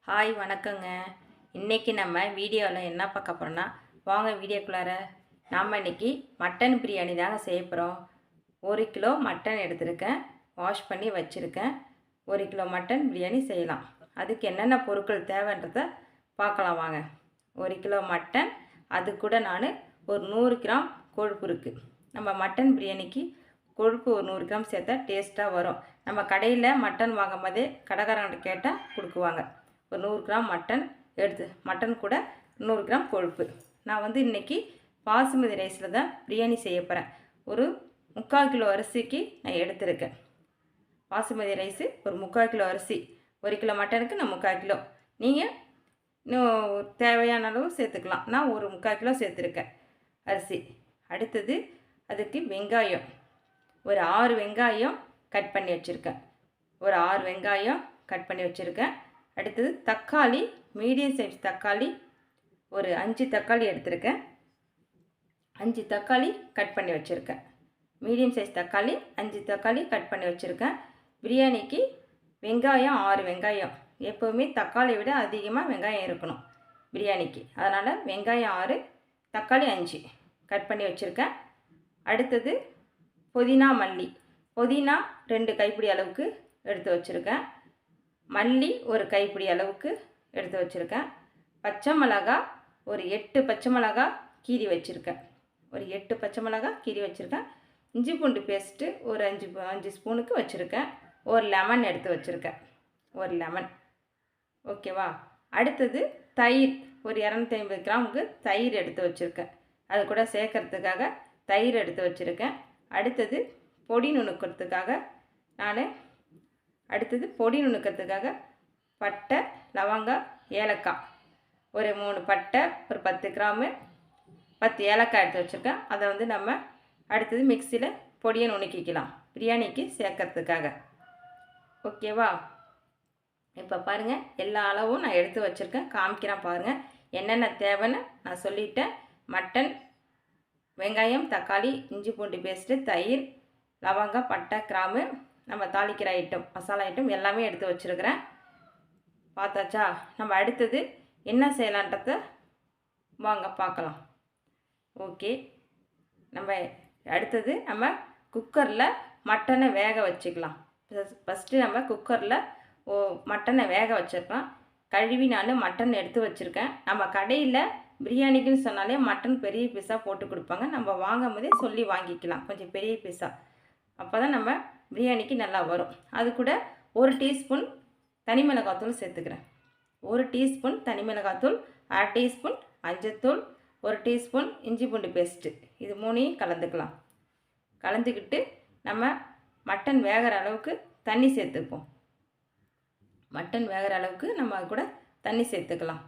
Hi வணக்கங்க. இன்றைக்கி நம்ம வீடியோவில் என்ன பார்க்க போகிறோன்னா, வாங்க வீடியோக்குள்ளார. நாம் இன்றைக்கி மட்டன் பிரியாணி தாங்க செய்ய போகிறோம். 1 கிலோ மட்டன் எடுத்துருக்கேன், வாஷ் பண்ணி வச்சுருக்கேன். 1 கிலோ மட்டன் பிரியாணி செய்யலாம். அதுக்கு என்னென்ன பொருட்கள் தேவைன்றதை பார்க்கலாம் வாங்க. 1 கிலோ மட்டன், அது கூட நான் ஒரு 100 கிராம் கொழுப்பு இருக்குது. நம்ம மட்டன் பிரியாணிக்கு கொழுப்பு ஒரு 100 கிராம் சேர்த்தா டேஸ்ட்டாக வரும். நம்ம கடையில் மட்டன் வாங்கும் போதே கடைக்காரங்கிட்ட கேட்டால் கொடுக்குவாங்க. ஒரு 100 கிராம் மட்டன் கூட 100 கிராம் கொழுப்பு. நான் வந்து இன்றைக்கி பாசுமதி ரைஸில் தான் பிரியாணி செய்ய போகிறேன். ஒரு 3/4 கிலோ அரிசிக்கு நான் எடுத்திருக்கேன். பாசுமதி ரைஸு ஒரு 3/4 கிலோ அரிசி. 1 கிலோ மட்டனுக்கு நான் 3/4 கிலோ. நீங்கள் இன்னும் தேவையான அளவு சேர்த்துக்கலாம். நான் ஒரு 3/4 கிலோ சேர்த்துருக்கேன் அரிசி. அடுத்தது அதுக்கு வெங்காயம், ஒரு 6 வெங்காயம் கட் பண்ணி வச்சுருக்கேன். அடுத்தது தக்காளி, மீடியம் சைஸ் தக்காளி ஒரு 5 தக்காளி எடுத்திருக்கேன். 5 தக்காளி கட் பண்ணி வச்சுருக்கேன். மீடியம் சைஸ் தக்காளி 5 தக்காளி கட் பண்ணி வச்சுருக்கேன். பிரியாணிக்கு வெங்காயம் 6 வெங்காயம். எப்போவுமே தக்காளியை விட அதிகமாக வெங்காயம் இருக்கணும் பிரியாணிக்கு. அதனால் வெங்காயம் 6, தக்காளி 5 கட் பண்ணி வச்சுருக்கேன். அடுத்தது மல்லி. புதினா 2 கைப்பிடி அளவுக்கு எடுத்து வச்சுருக்கேன். மல்லி ஒரு கைப்பிடி அளவுக்கு எடுத்து வச்சுருக்கேன். பச்சை மிளகா ஒரு 8 பச்சை மிளகா கீறி வச்சுருக்கேன். இஞ்சி பூண்டு பேஸ்ட்டு ஒரு 5 ஸ்பூனுக்கு வச்சுருக்கேன். ஒரு லெமன் எடுத்து வச்சுருக்கேன். ஓகேவா. அடுத்தது தயிர் ஒரு 250 கிராமுக்கு தயிர் எடுத்து வச்சுருக்கேன். அது கூட சேர்க்கறதுக்காக தயிர் எடுத்து வச்சுருக்கேன். அடுத்தது பொடி நுணுக்கிறதுக்காக பட்டை, லவங்கம், ஏலக்காய் ஒரு 3 பட்டை, ஒரு 10 கிராமு 10 ஏலக்காய் எடுத்து வச்சுருக்கேன். அதை வந்து நம்ம அடுத்தது மிக்சியில் பொடியை நுணுக்கிக்கலாம் பிரியாணிக்கு சேர்க்கறதுக்காக. ஓகேவா. இப்போ பாருங்கள், எல்லா அளவும் நான் எடுத்து வச்சுருக்கேன், காமிக்கிறேன் பாருங்கள். என்னென்ன தேவைன்னு நான் சொல்லிட்டேன். மட்டன், வெங்காயம், தக்காளி, இஞ்சி பூண்டு பேஸ்ட்டு, தயிர், லவங்கம், பட்டை, கிராம்பு, நம்ம தாளிக்கிற ஐட்டம், மசாலா ஐட்டம் எல்லாமே எடுத்து வச்சுருக்கிறேன். பார்த்தாச்சா. நம்ம அடுத்தது என்ன செய்யலான்றத வாங்க பார்க்கலாம். ஓகே. அடுத்தது நம்ம குக்கரில் மட்டனை வேக வச்சுக்கலாம். ஃபஸ்ட்டு நம்ம குக்கரில் மட்டனை வேக வச்சுருக்கலாம். கழுவி நான் மட்டன் எடுத்து வச்சுருக்கேன். நம்ம கடையில் பிரியாணிக்குன்னு சொன்னாலே மட்டன் பெரிய பீஸாக போட்டு கொடுப்பாங்க. நம்ம வாங்கும் போதே சொல்லி வாங்கிக்கலாம், கொஞ்சம் பெரிய பீஸாக. அப்போ தான் நம்ம பிரியாணிக்கு நல்லா வரும். அது கூட 1 டீஸ்பூன் தனி மிளகாத்தூள் சேர்த்துக்கிறேன். 1 டீஸ்பூன் தனி மிளகாத்தூள், 1/2 டீஸ்பூன் மஞ்சத்தூள், 1 டீஸ்பூன் இஞ்சி பூண்டு பேஸ்ட்டு. இது 3ஐயும் கலந்துக்கலாம். கலந்துக்கிட்டு நம்ம மட்டன் வேகிற அளவுக்கு தண்ணி சேர்த்துப்போம். நம்ம அது கூட தண்ணி சேர்த்துக்கலாம்.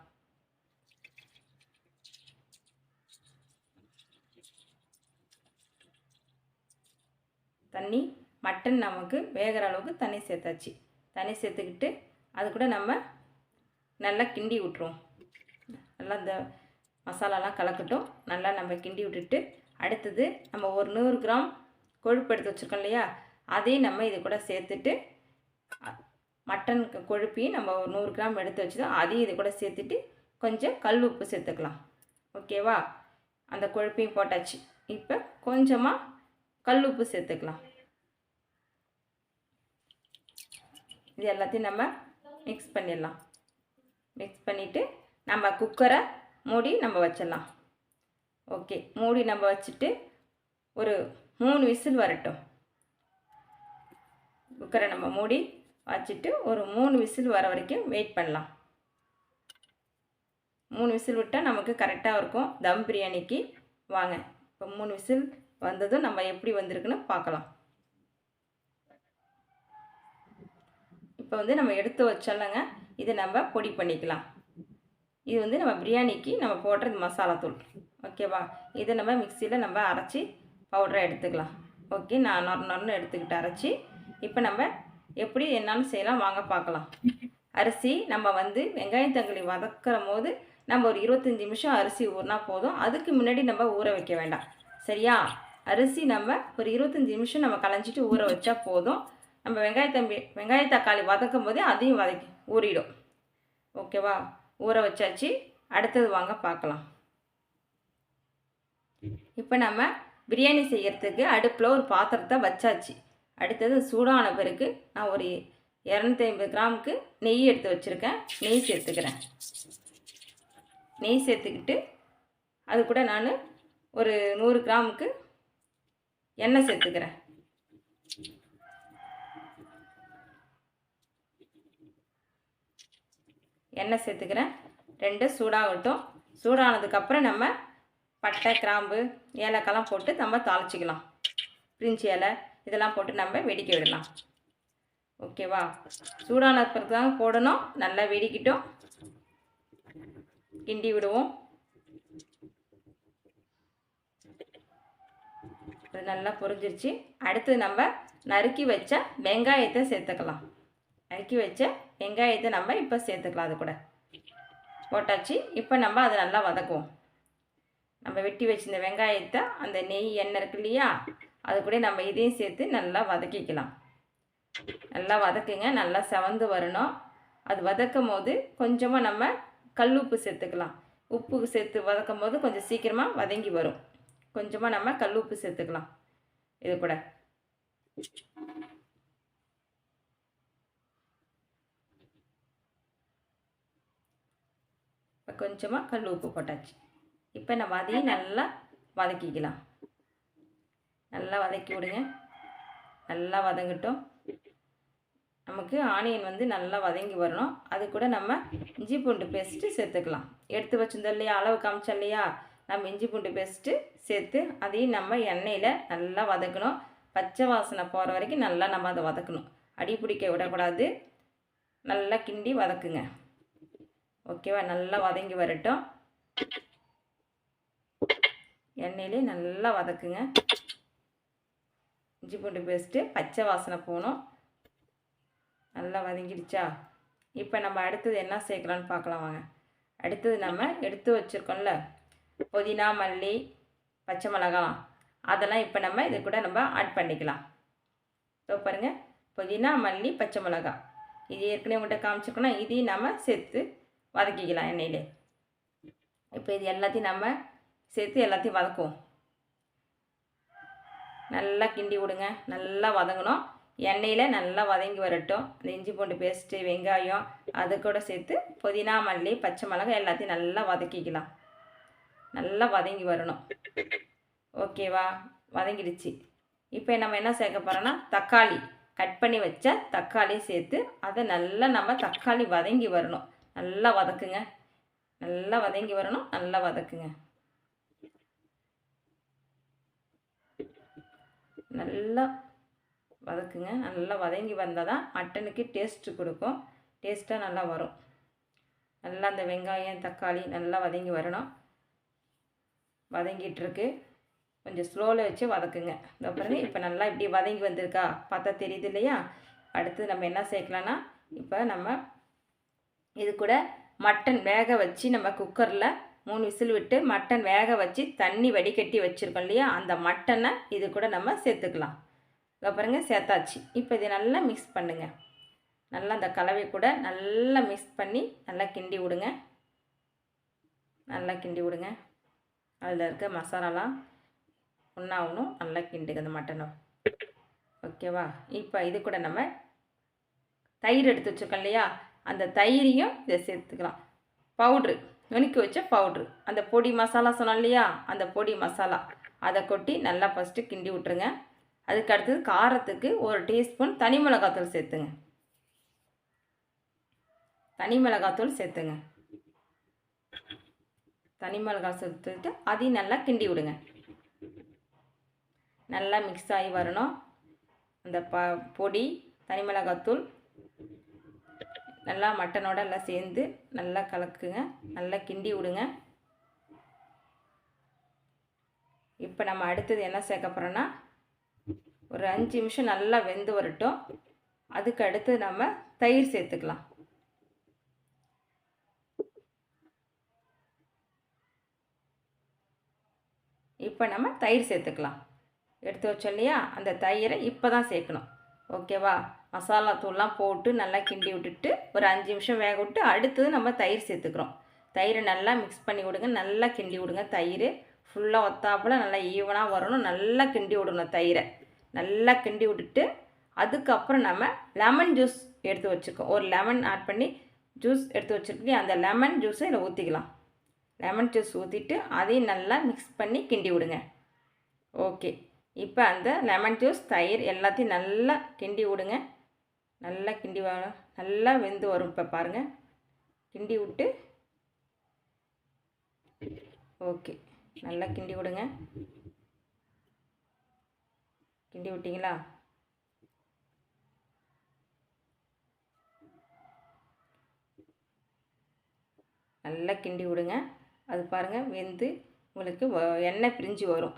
மட்டன் நமக்கு வேகிற அளவுக்கு தண்ணி சேர்த்தாச்சு. தண்ணி சேர்த்துக்கிட்டு அது கூட நம்ம நல்லா கிண்டி விட்ருவோம். நல்லா இந்த மசாலாலாம் கலக்கட்டும். நல்லா நம்ம கிண்டி விட்டுட்டு அடுத்தது நம்ம ஒரு 100 கிராம் கொழுப்பு எடுத்து வச்சுருக்கோம் இல்லையா, அதையும் நம்ம இது கூட சேர்த்துட்டு மட்டன் கொழுப்பையும் நம்ம ஒரு 100 கிராம் எடுத்து வச்சுதான் அதையும் இது கூட சேர்த்துட்டு கொஞ்சம் கல் உப்பு சேர்த்துக்கலாம். ஓகேவா. அந்த கொழுப்பையும் போட்டாச்சு. இப்போ கொஞ்சமாக கல் உப்பு சேர்த்துக்கலாம். இது எல்லாத்தையும் நம்ம மிக்ஸ் பண்ணிடலாம். மிக்ஸ் பண்ணிவிட்டு நம்ம குக்கரை மூடி நம்ம வச்சிடலாம். ஓகே. மூடி நம்ம வச்சுட்டு ஒரு 3 விசில் வரட்டும். குக்கரை நம்ம மூடி வச்சுட்டு ஒரு 3 விசில் வர வரைக்கும் வெயிட் பண்ணலாம். 3 விசில் விட்டால் நமக்கு கரெக்டாக இருக்கும் தம் பிரியாணிக்கு. வாங்க இப்போ 3 விசில் வந்ததும் நம்ம எப்படி வந்திருக்குன்னு பார்க்கலாம். இப்போ வந்து நம்ம எடுத்து வச்சோம்லங்க, இதை நம்ம பொடி பண்ணிக்கலாம். இது வந்து நம்ம பிரியாணிக்கு நம்ம போடுறது மசாலா தூள். ஓகேவா. இதை நம்ம மிக்சியில் நம்ம அரைச்சி பவுடராக எடுத்துக்கலாம். ஓகே. நான் நொன்னு எடுத்துக்கிட்டு அரைச்சி இப்போ நம்ம எப்படி என்னாலும் செய்யலாம் வாங்க பார்க்கலாம். அரிசி நம்ம வந்து வெங்காயம் தக்காளி வதக்கிற போது நம்ம ஒரு 25 நிமிஷம் அரிசி ஊறினா போதும். அதுக்கு முன்னாடி நம்ம ஊற வைக்க வேண்டாம். சரியா. அரிசி நம்ம ஒரு 25 நிமிஷம் நம்ம களைஞ்சிட்டு ஊற வச்சா போதும். நம்ம வெங்காய தக்காளி வதக்கும் போதே அதையும் ஊறிடும். ஓகேவா? ஊற வச்சாச்சு. அடுத்தது வாங்க பார்க்கலாம். இப்போ நம்ம பிரியாணி செய்கிறதுக்கு அடுப்பில் ஒரு பாத்திரத்தை வச்சாச்சு. அடுத்தது சூடான பிறகு நான் ஒரு 250 கிராமுக்கு நெய் எடுத்து வச்சுருக்கேன். நெய் சேர்த்துக்கிறேன். நெய் சேர்த்துக்கிட்டு அது கூட நான் ஒரு 100 கிராமுக்கு எண்ணெய் சேர்த்துக்கிறேன். எண்ணெய் சேர்த்துக்கிறேன். 2 சூடாகட்டும். சூடானதுக்கப்புறம் நம்ம பட்டை, கிராம்பு, ஏலக்காய்லாம் போட்டு நம்ம தாளிச்சிக்கலாம். பிரிஞ்சி இலை இதெல்லாம் போட்டு நம்ம வெடிக்க விடலாம். ஓகேவா? சூடான பிறகு தான் போடணும். நல்லா வெடிக்கிட்டோம். கிண்டி விடுவோம். அது நல்லா பொரிஞ்சிருச்சு. அடுத்து நம்ம நறுக்கி வச்ச வெங்காயத்தை சேர்த்துக்கலாம். நறுக்கி வச்ச வெங்காயத்தை நம்ம இப்போ சேர்த்துக்கலாம். அது கூட போட்டாச்சு. இப்போ நம்ம அதை நல்லா வதக்குவோம். நம்ம வெட்டி வச்சிருந்த வெங்காயத்தை அந்த நெய் எண்ணெய் இருக்கு இல்லையா, அது கூட நம்ம இதையும் சேர்த்து நல்லா வதக்கிக்கலாம். நல்லா வதக்குங்க. நல்லா செவந்து வரணும். அது வதக்கும் போது கொஞ்சமாக நம்ம கல் உப்பு சேர்த்துக்கலாம். உப்பு சேர்த்து வதக்கும் போது கொஞ்சம் சீக்கிரமாக வதங்கி வரும். கொஞ்சமாக நம்ம கல் உப்பு சேர்த்துக்கலாம். இது கூட கொஞ்சமாக கல் உப்பு போட்டாச்சு. இப்போ நம்ம அதையும் நல்லா வதக்கிக்கலாம். நல்லா வதக்கி விடுங்க. நல்லா வதங்கட்டும். நமக்கு ஆனியன் வந்து நல்லா வதங்கி வரணும். அது கூட நம்ம இஞ்சி பூண்டு பேஸ்ட்டு சேர்த்துக்கலாம். எடுத்து வச்சுருந்தோம் இல்லையா, அளவு காமிச்சோம் இல்லையா, நம்ம இஞ்சி பூண்டு பேஸ்ட்டு சேர்த்து அதையும் நம்ம எண்ணெயில் நல்லா வதக்கணும். பச்சை வாசனை போகிற வரைக்கும் நல்லா நம்ம அதை வதக்கணும். அடி பிடிக்க விடக்கூடாது. நல்லா கிண்டி வதக்குங்க. ஓகேவா? நல்லா வதங்கி வரட்டும். எண்ணெயிலே நல்லா வதக்குங்க. இஞ்சி பூண்டு பேஸ்ட்டு பச்சை வாசனை போகணும். நல்லா வதங்கிடுச்சா? இப்போ நம்ம அடுத்தது என்ன சேர்க்கலான்னு பார்க்கலாம் வாங்க. அடுத்தது நம்ம எடுத்து வச்சுருக்கோம்ல புதினா, மல்லி, பச்சை மிளகாய், அதெல்லாம் இப்போ நம்ம இது கூட நம்ம ஆட் பண்ணிக்கலாம். ஸோ பாருங்கள், புதினா, மல்லி, பச்சை மிளகாய் இது ஏற்கனவே உங்கள்கிட்ட காமிச்சிருக்கோன்னா இதையும் நம்ம சேர்த்து வதக்கிக்கலாம் எண்ணெயிலே. இப்போ இது எல்லாத்தையும் நம்ம சேர்த்து எல்லாத்தையும் வதக்குவோம். நல்லா கிண்டி விடுங்க. நல்லா வதங்கணும். எண்ணெயில் நல்லா வதங்கி வரட்டும். அந்த இஞ்சி பூண்டு பேஸ்ட்டு, வெங்காயம் அது கூட சேர்த்து புதினா, மல்லி, பச்சை மிளகாய் எல்லாத்தையும் நல்லா வதக்கிக்கலாம். நல்லா வதங்கி வரணும். ஓகேவா? வதங்கிடுச்சு. இப்போ நம்ம என்ன சேர்க்க போகிறோன்னா தக்காளி, கட் பண்ணி வச்ச தக்காளி சேர்த்து அதை நல்லா நம்ம தக்காளி வதங்கி வரணும். நல்லா வதக்குங்க. நல்லா வதங்கி வரணும். நல்லா வதக்குங்க. நல்லா வதக்குங்க. நல்லா வதங்கி வந்தால் தான் மட்டனுக்கு டேஸ்ட்டு கொடுக்கும். டேஸ்ட்டாக நல்லா வரும். நல்லா அந்த வெங்காயம், தக்காளி நல்லா வதங்கி வரணும். வதங்கிட்டுருக்கு. கொஞ்சம் ஸ்லோவில் வச்சு வதக்குங்க. இந்த பாருங்க, இப்போ நல்லா இப்படி வதங்கி வந்திருக்கா பார்த்தா தெரியுது இல்லையா? அடுத்து நம்ம என்ன சேர்க்கலான்னா, இப்போ நம்ம இது கூட மட்டன் வேக வச்சு நம்ம குக்கரில் 3 விசில் விட்டு மட்டன் வேக வச்சு தண்ணி வடிகட்டி வச்சுருக்கோம் இல்லையா, அந்த மட்டனை இது கூட நம்ம சேர்த்துக்கலாம். இதை பாருங்க, சேர்த்தாச்சு. இப்போ இதை நல்லா மிக்ஸ் பண்ணுங்கள். நல்லா அந்த கலவை கூட நல்லா மிக்ஸ் பண்ணி நல்லா கிண்டி விடுங்க. நல்லா கிண்டி விடுங்க. அதில் இருக்க மசாலாலாம் ஒன்றாகணும். நல்லா கிண்டுங்க அந்த மட்டனை. ஓகேவா? இப்போ இது கூட நம்ம தயிர் எடுத்து வச்சுருக்கோம் இல்லையா, அந்த தயிரையும் இதை சேர்த்துக்கலாம். பவுட்ரு, நுணுக்கி வச்ச பவுட்ரு, அந்த பொடி மசாலா சொன்னோம் இல்லையா, அந்த பொடி மசாலா அதை கொட்டி நல்லா ஃபஸ்ட்டு கிண்டி விட்ருங்க. அதுக்கு அடுத்தது காரத்துக்கு 1 டீஸ்பூன் தனி மிளகாத்தூள் சேர்த்துங்க. தனி மிளகாத்தூள் சேர்த்துங்க. தனி மிளகாய் சேர்த்துட்டு அதையும் நல்லா கிண்டி விடுங்க. நல்லா மிக்ஸ் ஆகி வரணும். அந்த பொடி தனி மிளகாத்தூள் நல்லா மட்டனோட எல்லாம் சேர்ந்து நல்லா கலக்குங்க. நல்லா கிண்டி விடுங்க. இப்போ நம்ம அடுத்தது என்ன சேர்க்க போகிறோன்னா, ஒரு 5 நிமிஷம் நல்லா வெந்து வரட்டும். அதுக்கு அடுத்து நம்ம தயிர் சேர்த்துக்கலாம். இப்போ நம்ம தயிர் சேர்த்துக்கலாம். எடுத்து வச்சோம் இல்லையா, அந்த தயிரை இப்போ தான் சேர்க்கணும். ஓகேவா? மசாலா தூள்லாம் போட்டு நல்லா கிண்டி விட்டுட்டு ஒரு 5 நிமிஷம் வேக விட்டு அடுத்தது நம்ம தயிர் சேர்த்துக்கிறோம். தயிரை நல்லா மிக்ஸ் பண்ணி விடுங்க. நல்லா கிண்டி விடுங்க. தயிர் ஃபுல்லாக ஒத்தாப்பில் நல்லா ஈவனாக வரணும். நல்லா கிண்டி விடணும். தயிரை நல்லா கிண்டி விட்டுட்டு அதுக்கப்புறம் நம்ம லெமன் ஜூஸ் எடுத்து வச்சுருக்கோம். ஒரு லெமன் ஆட் பண்ணி ஜூஸ் எடுத்து வச்சுருக்கோம். அந்த லெமன் ஜூஸை இதில் ஊற்றிக்கலாம். லெமன் ஜூஸ் ஊற்றிட்டு அதையும் நல்லா மிக்ஸ் பண்ணி கிண்டி விடுங்க. ஓகே, இப்போ அந்த லெமன் ஜூஸ் தயிர் எல்லாத்தையும் நல்லா கிண்டி விடுங்க. நல்லா கிண்டி வரும். நல்லா வெந்து வரும். இப்போ பாருங்கள், கிண்டி விட்டு ஓகே நல்லா கிண்டி விடுங்க. கிண்டி விட்டிங்களா? நல்லா கிண்டி விடுங்க. அது பாருங்கள் வெந்து உங்களுக்கு எண்ணெய் பிரிஞ்சு வரும்.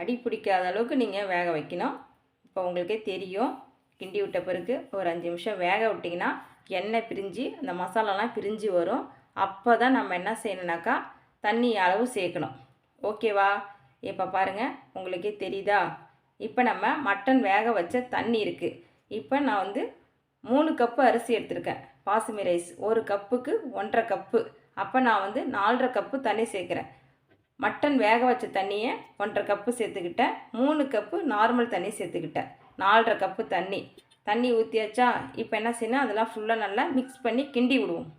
அடி பிடிக்காத அளவுக்கு நீங்கள் வேக வைக்கணும். இப்போ உங்களுக்கே தெரியும். கிண்டி விட்ட பிறகு ஒரு 5 நிமிஷம் வேக விட்டிங்கன்னா எண்ணெய் பிரிஞ்சு அந்த மசாலாலாம் பிரிஞ்சு வரும். அப்போ தான் நம்ம என்ன செய்யணுன்னாக்கா தண்ணி அளவு சேர்க்கணும். ஓகேவா? இப்போ பாருங்கள் உங்களுக்கே தெரியுதா? இப்போ நம்ம மட்டன் வேக வச்ச தண்ணி இருக்குது. இப்போ நான் வந்து 3 கப்பு அரிசி எடுத்திருக்கேன். பாசுமதி ரைஸ் 1 கப்புக்கு 1.5 கப்பு. அப்போ நான் வந்து 4.5 கப்பு தண்ணி சேர்க்குறேன். மட்டன் வேக வச்ச தண்ணியை 1.5 கப்பு சேர்த்துக்கிட்டேன். 3 கப்பு நார்மல் தண்ணி சேர்த்துக்கிட்டேன். 4.5 கப்பு தண்ணி ஊற்றியாச்சா? இப்போ என்ன செய்யணும், அதெல்லாம் ஃபுல்லாக நல்லா மிக்ஸ் பண்ணி கிண்டி விடுவோம்.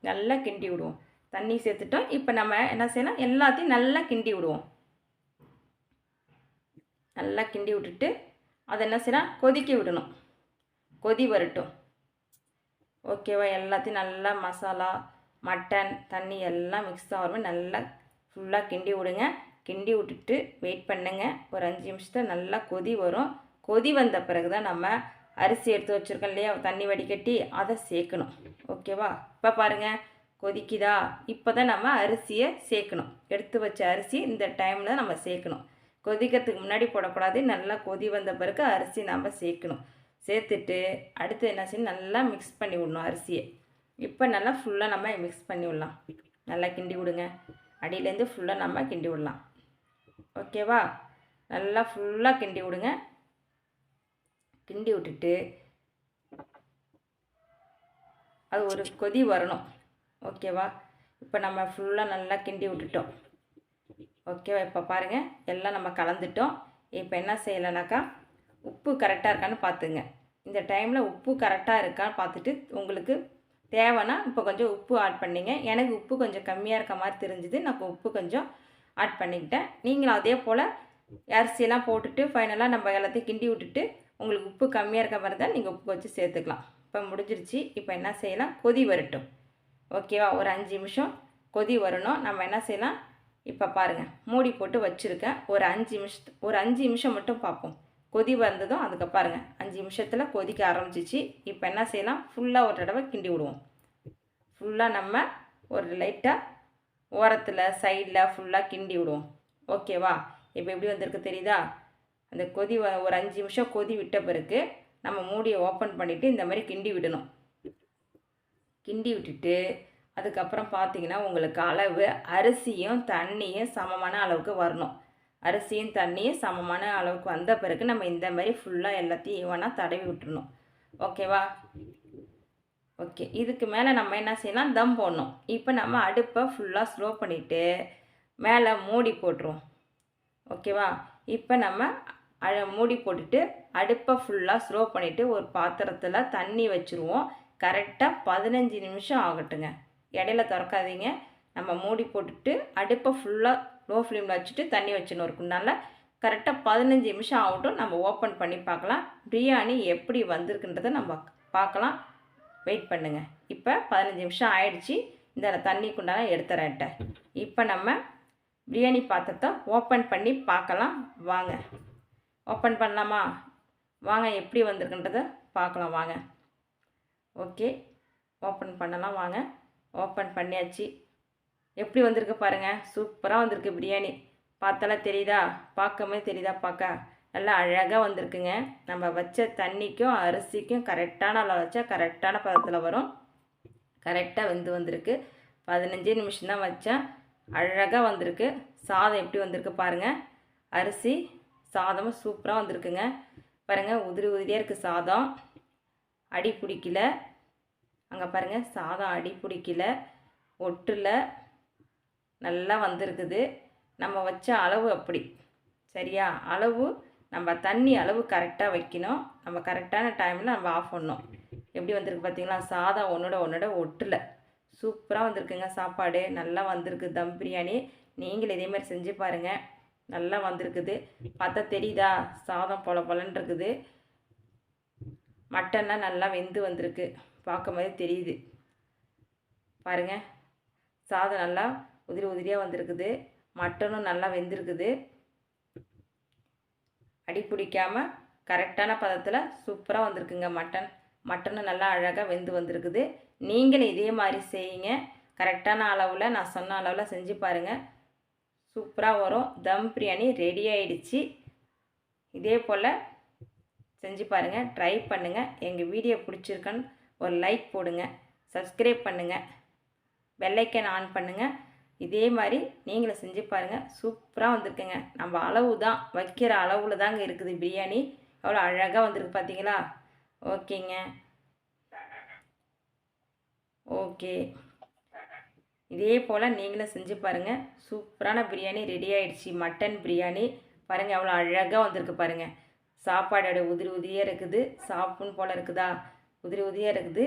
நல்லா கிண்டி விடுவோம். தண்ணி சேர்த்துட்டோம். இப்போ நம்ம என்ன செய்யணும், எல்லாத்தையும் நல்லா கிண்டி விடுவோம். நல்லா கிண்டி விட்டுட்டு அதை என்ன செய்யலாம், கொதிக்க விடணும். கொதி வரட்டும். ஓகேவா? எல்லாத்தையும் நல்லா மசாலா மட்டன் தண்ணி எல்லாம் மிக்ஸ் ஆகிற நல்லா ஃபுல்லாக கிண்டி விடுங்க. கிண்டி விட்டுட்டு வெயிட் பண்ணுங்க. ஒரு 5 நிமிஷத்தில் நல்லா கொதி வரும். கொதி வந்த பிறகு தான் நம்ம அரிசி எடுத்து வச்சுருக்கோம் இல்லையா, தண்ணி வடிகட்டி அதை சேர்க்கணும். ஓகேவா? இப்போ பாருங்கள் கொதிக்குதா? இப்போ தான் நம்ம அரிசியை சேர்க்கணும். எடுத்து வச்ச அரிசி இந்த டைமில் தான் நம்ம சேர்க்கணும். கொதிக்கிறதுக்கு முன்னாடி போடக்கூடாது. நல்லா கொதி வந்த பிறகு அரிசி நம்ம சேர்க்கணும். சேர்த்துட்டு அடுத்து என்ன செய்யணும், நல்லா மிக்ஸ் பண்ணி விடணும் அரிசியை. இப்போ நல்லா ஃபுல்லாக நம்ம மிக்ஸ் பண்ணி விடலாம். நல்லா கிண்டி விடுங்க. அடியிலேருந்து ஃபுல்லாக நம்ம கிண்டி விடலாம். ஓகேவா? நல்லா ஃபுல்லாக கிண்டி விடுங்க. கிண்டி விட்டுட்டு அது ஒரு கொதி வரணும். ஓகேவா? இப்போ நம்ம ஃபுல்லாக நல்லா கிண்டி விட்டுட்டோம். ஓகேவா? இப்போ பாருங்கள் எல்லாம் நம்ம கலந்துட்டோம். இப்போ என்ன செய்யலைனாக்கா உப்பு கரெக்டாக இருக்கான்னு பார்த்துங்க. இந்த டைமில் உப்பு கரெக்டாக இருக்கான்னு பார்த்துட்டு உங்களுக்கு தேவைன்னா இப்போ கொஞ்சம் உப்பு ஆட் பண்ணிங்க. எனக்கு உப்பு கொஞ்சம் கம்மியாக இருக்க மாதிரி தெரிஞ்சுது. நான் உப்பு கொஞ்சம் ஆட் பண்ணிக்கிட்டேன். நீங்களும் அதே போல் அரிசியெல்லாம் போட்டுட்டு ஃபைனலாக நம்ம எல்லாத்தையும் கிண்டி விட்டுட்டு உங்களுக்கு உப்பு கம்மியாக இருக்க மாதிரி தான் நீங்கள் உப்பு வச்சு சேர்த்துக்கலாம். இப்போ முடிஞ்சிருச்சு. இப்போ என்ன செய்யலாம், கொதி வரட்டும். ஓகேவா? ஒரு 5 நிமிஷம் கொதி வரணும். நம்ம என்ன செய்யலாம், இப்போ பாருங்கள் மூடி போட்டு வச்சுருக்கேன். ஒரு 5 நிமிஷம் மட்டும் பார்ப்போம். கொதி வந்ததும் அதுக்கு பாருங்கள் 5 நிமிஷத்தில் கொதிக்க ஆரம்பிச்சிச்சு. இப்போ என்ன செய்யலாம், ஃபுல்லாக ஒரு தடவை கிண்டி விடுவோம். ஃபுல்லாக நம்ம ஒரு லைட்டாக ஓரத்தில் சைடில் ஃபுல்லாக கிண்டி விடுவோம். ஓகேவா? இப்போ எப்படி வந்திருக்கு தெரியுதா? அந்த கொதி ஒரு 5 நிமிஷம் கொதி விட்ட பிறகு நம்ம மூடியை ஓப்பன் பண்ணிவிட்டு இந்த மாதிரி கிண்டி விடணும். கிண்டி விட்டுட்டு அதுக்கப்புறம் பார்த்திங்கன்னா உங்களுக்கு அளவு அரிசியும் தண்ணியும் சமமான அளவுக்கு வரணும். அரிசியும் தண்ணியும் சமமான அளவுக்கு வந்த பிறகு நம்ம இந்த மாதிரி ஃபுல்லாக எல்லாத்தையும் ஈவனாக தடவி விட்டுறணும். ஓகேவா? ஓகே, இதுக்கு மேலே நம்ம என்ன செய்யலாம், தம் போடணும். இப்போ நம்ம அடுப்பை ஃபுல்லாக ஸ்லோ பண்ணிவிட்டு மேலே மூடி போட்டுருவோம். ஓகேவா? இப்போ நம்ம மூடி போட்டுட்டு அடுப்பை ஃபுல்லாக ஸ்லோ பண்ணிவிட்டு ஒரு பாத்திரத்தில் தண்ணி வச்சுருவோம். கரெக்டாக 15 நிமிஷம் ஆகட்டுங்க. இடையில திறக்காதீங்க. நம்ம மூடி போட்டுட்டு அடுப்பை ஃபுல்லாக லோ ஃப்ளேமில் வச்சுட்டு தண்ணி வச்சுன்னு இருக்குனால கரெக்டாக 15 நிமிஷம் ஆகட்டும். நம்ம ஓப்பன் பண்ணி பார்க்கலாம். பிரியாணி எப்படி வந்திருக்குன்றதை நம்ம பார்க்கலாம். வெயிட் பண்ணுங்கள். இப்போ 15 நிமிஷம் ஆயிடுச்சு. இந்த தண்ணிக்குண்டான எடுத்துறேன்ட்ட. இப்போ நம்ம பிரியாணி பாத்திரத்தை ஓப்பன் பண்ணி பார்க்கலாம். வாங்க ஓப்பன் பண்ணலாமா? வாங்க எப்படி வந்திருக்குன்றதை பார்க்கலாம் வாங்க. ஓகே, ஓப்பன் பண்ணலாம் வாங்க. ஓப்பன் பண்ணியாச்சு. எப்படி வந்திருக்கு பாருங்கள். சூப்பராக வந்திருக்கு பிரியாணி. பார்த்தாலாம் தெரியுதா? பார்க்கவே தெரியுதா? பார்க்க நல்லா அழகாக வந்திருக்குங்க. நம்ம வச்ச தண்ணிக்கும் அரிசிக்கும் கரெக்டான அளவு வச்சா கரெக்டான பதத்தில் வரும். கரெக்டாக வந்திருக்கு. 15 நிமிஷம் தான் வச்சேன். அழகாக வந்திருக்கு. சாதம் எப்படி வந்திருக்கு பாருங்கள். அரிசி சாதமும் சூப்பராக வந்திருக்குங்க. பாருங்கள், உதிரி உதிரியாக இருக்குது சாதம். அடி பிடிக்கல. அங்கே பாருங்கள், சாதம் அடி பிடிக்கல, ஒட்டில் நல்லா வந்திருக்குது. நம்ம வச்ச அளவு அப்படி சரியா, அளவு நம்ம தண்ணி அளவு கரெக்டாக வைக்கணும். நம்ம கரெக்டான டைமில் நம்ம ஆஃப் பண்ணணும். எப்படி வந்திருக்கு பார்த்தீங்களா? சாதம் ஒன்றோட ஒட்டில் சூப்பராக வந்திருக்குங்க. சாப்பாடு நல்லா வந்திருக்கு. தம் பிரியாணி நீங்களும் இதேமாதிரி செஞ்சு பாருங்கள். நல்லா வந்திருக்குது. பார்த்தா தெரியுதா? சாதம் பொலன்னு இருக்குது. மட்டன்லாம் நல்லா வெந்து வந்திருக்கு. பார்க்கும் போதே தெரியுது பாருங்கள். சாதம் நல்லா உதிரி உதிரியாக வந்திருக்குது. மட்டனும் நல்லா வெந்திருக்குது. அடி பிடிக்காமல் கரெக்டான பதத்தில் சூப்பராக வந்திருக்குங்க. மட்டனும் நல்லா அழகாக வெந்து வந்திருக்குது. நீங்களும் இதே மாதிரி செய்யுங்க. கரெக்டான அளவில் நான் சொன்ன அளவில் செஞ்சு பாருங்கள். சூப்பராக வரும். தம் பிரியாணி ரெடி ஆகிடுச்சு. இதே போல் செஞ்சு பாருங்கள், ட்ரை பண்ணுங்கள். எங்கள் வீடியோ பிடிச்சிருக்குன்னு ஒரு லைக் போடுங்க, சப்ஸ்கிரைப் பண்ணுங்கள், பெல் ஐக்கான் ஆன் பண்ணுங்கள். இதே மாதிரி நீங்களும் செஞ்சு பாருங்கள். சூப்பராக வந்திருக்குங்க. நம்ம அளவு தான் வைக்கிற அளவில் தாங்க இருக்குது பிரியாணி. எவ்வளோ அழகாக வந்திருக்கு பார்த்தீங்களா? ஓகேங்க, ஓகே. இதே போல் நீங்களும் செஞ்சு பாருங்கள். சூப்பரான பிரியாணி ரெடி ஆகிடுச்சு. மட்டன் பிரியாணி பாருங்கள், எவ்வளோ அழகாக வந்திருக்கு பாருங்கள். சாப்பாடோட உதிரி உதிரியாக இருக்குது. சாப்பிட்ணும் போல் இருக்குதா? உதிரி உதிரியாக இருக்குது.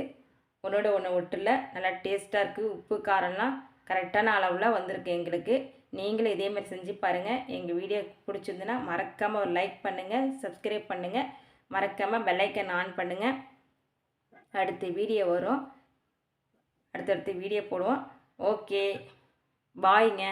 ஒன்று ஒட்டில் நல்லா டேஸ்ட்டாக இருக்குது. உப்பு காரம்லாம் கரெக்டான அளவில் வந்திருக்கு எங்களுக்கு. நீங்களும் இதேமாதிரி செஞ்சு பாருங்கள். எங்கள் வீடியோ பிடிச்சிருந்துன்னா மறக்காமல் ஒரு லைக் பண்ணுங்கள், சப்ஸ்கிரைப் பண்ணுங்கள், மறக்காமல் பெல் ஐக்கான் ஆன் பண்ணுங்கள். அடுத்த வீடியோ வரும். அடுத்தடுத்து வீடியோ போடுவோம். ஓகே, பாய்ங்க.